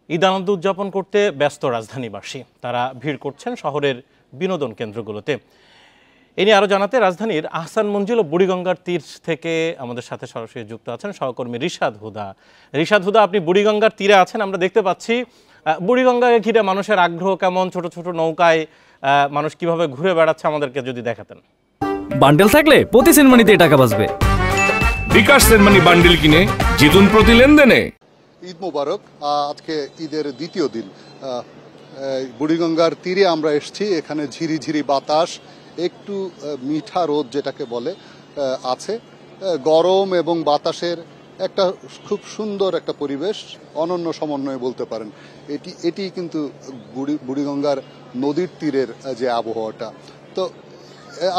ঈদ আনন্দ উদযাপন করতে ব্যস্ত রাজধানীবাসী। তারা ভিড় করছেন শহরের বিনোদন কেন্দ্রগুলোতে। এ নিয়ে আরও জানাতে রাজধানীর আহসান মঞ্জিল ও বুড়িগঙ্গার তীর থেকে আমাদের সাথে সরাসরি যুক্ত আছেন সহকর্মী রিশাদ হুদা। রিশাদ হুদা, আপনি বুড়িগঙ্গার তীরে আছেন, আমরা দেখতে পাচ্ছি বুড়িগঙ্গাকে ঘিরে মানুষের আগ্রহ কেমন, ছোট ছোট নৌকায় মানুষ কিভাবে ঘুরে বেড়াচ্ছে আমাদেরকে যদি দেখাতেন। বান্ডেল থাকলে প্রতি সেনমানিতে টাকা বাঁচবে। বিকাশ সেনমানি বান্ডেল কিনে জিতুন প্রতি লেনদেনে। ঈদ মোবারক। আজকে ঈদের দ্বিতীয় দিন। বুড়িগঙ্গার তীরে আমরা এসেছি। এখানে ঝিরিঝিরি বাতাস, একটু মিঠা রোদ যেটাকে বলে আছে, গরম এবং বাতাসের একটা খুব সুন্দর একটা পরিবেশ, অনন্য সমন্বয় বলতে পারেন। এটি কিন্তু বুড়িগঙ্গার নদীর তীরের যে আবহাওয়াটা। তো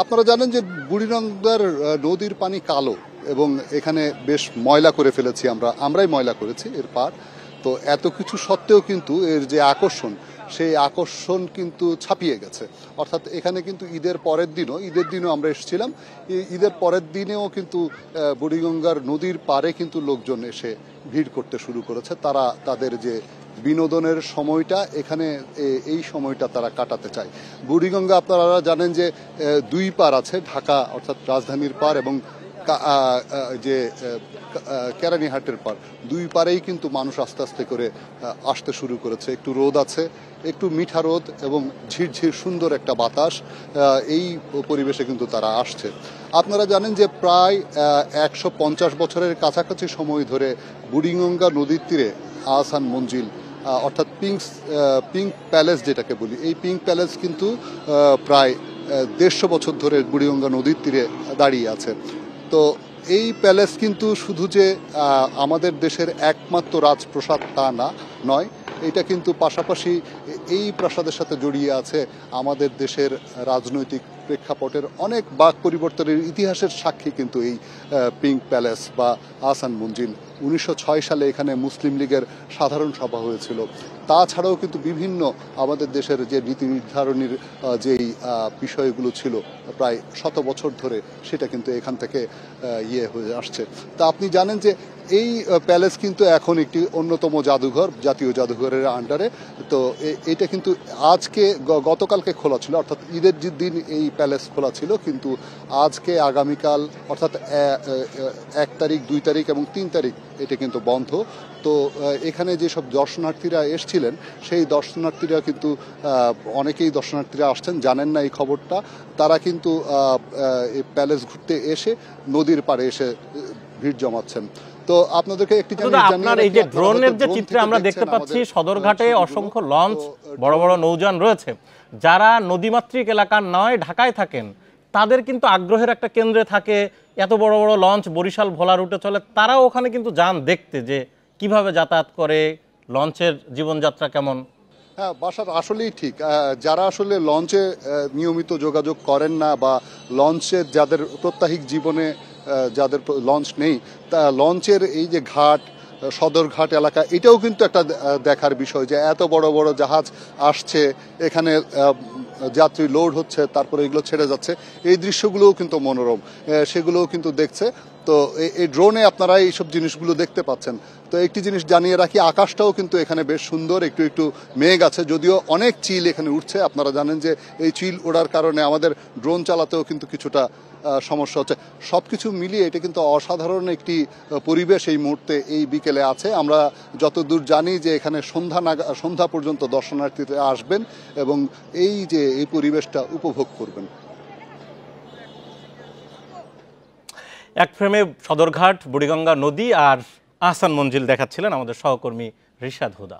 আপনারা জানেন যে বুড়িগঙ্গার নদীর পানি কালো এবং এখানে বেশ ময়লা করে ফেলেছি আমরাই ময়লা করেছি এর পার। তো এত কিছু সত্ত্বেও কিন্তু এর যে আকর্ষণ, সেই আকর্ষণ কিন্তু ছাপিয়ে গেছে। অর্থাৎ এখানে কিন্তু ঈদের দিনও আমরা এসেছিলাম। ঈদের পরের দিনেও কিন্তু বুড়িগঙ্গার নদীর পাড়ে কিন্তু লোকজন এসে ভিড় করতে শুরু করেছে। তারা তাদের যে বিনোদনের সময়টা এখানে, এই সময়টা তারা কাটাতে চায়। বুড়িগঙ্গা আপনারা জানেন যে দুই পার আছে, ঢাকা অর্থাৎ রাজধানীর পার এবং যে কেরানীহাটের পার, দুই পারেই কিন্তু মানুষ আস্তে আস্তে করে আসতে শুরু করেছে। একটু রোদ আছে, একটু মিঠা রোদ এবং ঝিরঝির সুন্দর একটা বাতাস, এই পরিবেশে কিন্তু তারা আসছে। আপনারা জানেন যে প্রায় 150 বছরের কাছাকাছি সময় ধরে বুড়িগঙ্গা নদীর তীরে আহসান মঞ্জিল অর্থাৎ পিঙ্ক প্যালেস যেটাকে বলি, এই পিঙ্ক প্যালেস কিন্তু প্রায় 150 বছর ধরে বুড়িগঙ্গা নদীর তীরে দাঁড়িয়ে আছে। তো এই প্যালেস কিন্তু শুধু যে আমাদের দেশের একমাত্র রাজপ্রাসাদ তা নয়, এটা কিন্তু পাশাপাশি এই প্রাসাদের সাথে জড়িয়ে আছে আমাদের দেশের রাজনৈতিক প্রেক্ষাপটের অনেক বাক পরিবর্তনের ইতিহাসের সাক্ষী কিন্তু এই পিঙ্ক প্যালেস বা আহসান মঞ্জিল। 1906 সালে এখানে মুসলিম লীগের সাধারণ সভা হয়েছিল। তাছাড়াও কিন্তু বিভিন্ন আমাদের দেশের যে নীতি নির্ধারণীর যেই বিষয়গুলো ছিল প্রায় 100 বছর ধরে, সেটা কিন্তু এখান থেকে হয়ে আসছে। তা আপনি জানেন যে এই প্যালেস কিন্তু এখন একটি অন্যতম জাদুঘর, জাতীয় জাদুঘরের আন্ডারে। তো এটা কিন্তু গতকালকে খোলা ছিল, অর্থাৎ ঈদের দিন এই প্যালেস খোলা ছিল, কিন্তু আজকে আগামীকাল অর্থাৎ 1 তারিখ, 2 তারিখ এবং 3 তারিখ এটা কিন্তু বন্ধ। তো এখানে যেসব দর্শনার্থীরা এসছিলেন, সেই দর্শনার্থীরা কিন্তু অনেকেই দর্শনার্থীরা আসছেন, জানেন না এই খবরটা। তারা কিন্তু এই প্যালেস ঘুরতে এসে নদীর পাড়ে এসে ভিড় জমাচ্ছেন। তো আপনাদেরকে একটি আপনার এই যে ড্রোনের যে চিত্র আমরা দেখতে পাচ্ছি, সদরঘাটে অসংখ্য লঞ্চ, বড় বড় নৌযান রয়েছে। যারা নদীমাতৃক এলাকার নয়, ঢাকায় থাকেন, তাদের কিন্তু আগ্রহের একটা কেন্দ্রে থাকে। এত বড় বড় লঞ্চ বরিশাল ভোলা রুটে চলে, তারাও ওখানে কিন্তু যান দেখতে যে কিভাবে যাতায়াত করে, লঞ্চের জীবনযাত্রা কেমন। হ্যাঁ, বাসার আসলেই ঠিক। যারা আসলে লঞ্চে নিয়মিত যোগাযোগ করেন না বা লঞ্চের যাদের প্রত্যাহিক জীবনে যাদের লঞ্চ নেই, তা লঞ্চের এই যে ঘাট, সদরঘাট এলাকা, এটাও কিন্তু একটা দেখার বিষয় যে এত বড় বড় জাহাজ আসছে, এখানে যাত্রী লোড হচ্ছে, তারপরে এগুলো ছেড়ে যাচ্ছে। এই দৃশ্যগুলোও কিন্তু মনোরম, সেগুলোও কিন্তু দেখছে। তো এই ড্রোনে আপনারা এইসব জিনিসগুলো দেখতে পাচ্ছেন। তো একটি জিনিস জানিয়ে রাখি, আকাশটাও কিন্তু এখানে বেশ সুন্দর, একটু একটু মেঘ আছে, যদিও অনেক চিল এখানে উঠছে। আপনারা জানেন যে এই চিল ওড়ার কারণে আমাদের ড্রোন চালাতেও কিন্তু কিছুটা সমস্যা হচ্ছে। সবকিছু মিলিয়ে এটা কিন্তু অসাধারণ একটি পরিবেশ এই মুহূর্তে, এই বিকেলে আছে। আমরা যতদূর জানি যে এখানে সন্ধ্যা পর্যন্ত দর্শনার্থীরা আসবেন এবং এই পরিবেশটা উপভোগ করবেন। এক ফ্রেমে সদরঘাট, বুড়িগঙ্গা নদী আর আহসান মঞ্জিল দেখাচ্ছিলেন আমাদের সহকর্মী রিশাদ হুদা।